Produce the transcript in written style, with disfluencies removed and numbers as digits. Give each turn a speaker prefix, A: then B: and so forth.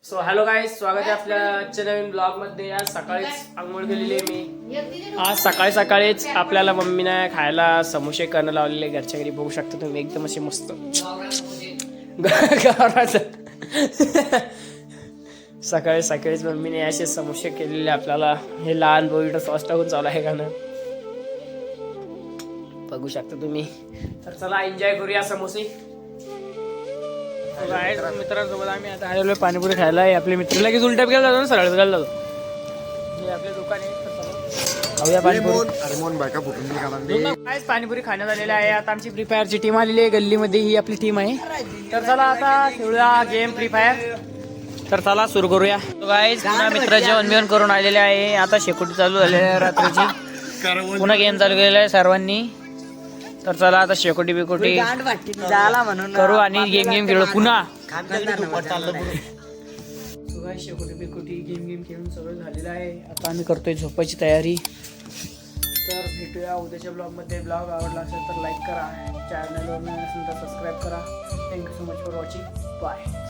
A: So hello guys, स्वागत आहे आपल्या आजच्या नवीन ब्लॉग मध्ये. आज सकाळीच आंघोळ केलेली आहे मी. आज सकाळी सकाळीच आपल्याला मम्मीने खायला समोसे करणं लावलेले घरच्या घरी. बघू शकता तुम्ही, एकदम असे मस्त सकाळी सकाळीच मम्मीने असे समोसे केलेले आपल्याला. हे लहान बोईट सॉस टाकून चालू आहे का ना, बघू शकता तुम्ही. तर चला एन्जॉय करूया समोसे. मित्रांसोबत आम्ही आता आलेलो पाणीपुरी खायला. आपले मित्र लगेच उलट्या गेला जातो ना, सरळ गेला जातो. हे आपले दुकान आहे, खाऊया पाणीपुरी. काहीच पाणीपुरी खाण्यात आलेलं आहे. आता आमची फ्री फायरची टीम आलेली आहे गल्लीमध्ये. ही आपली टीम आहे. तर चला आता खेळूया गेम फ्री फायर. तर चला सुरू करूया. गाईज पुन्हा मित्र जेवण बिवण करून आलेले आहे. आता शेकोटी चालू झालेली आहे रात्रीची. पुन्हा गेम चालू केलेला आहे सर्वांनी. तर चला आता शेकोटी बिकोटी करू आणि गेम खेळू पुन्हा. शेकोटी बिकोटी गेम खेळून सगळं झालेलं आहे. आता आम्ही करतोय झोपायची तयारी. तर भेटूया उद्याच्या ब्लॉगमध्ये. ब्लॉग आवडला असेल तर लाईक करा, चॅनलवर नवीन असेल तर सबस्क्राईब करा. Thank you so much for watching. Bye.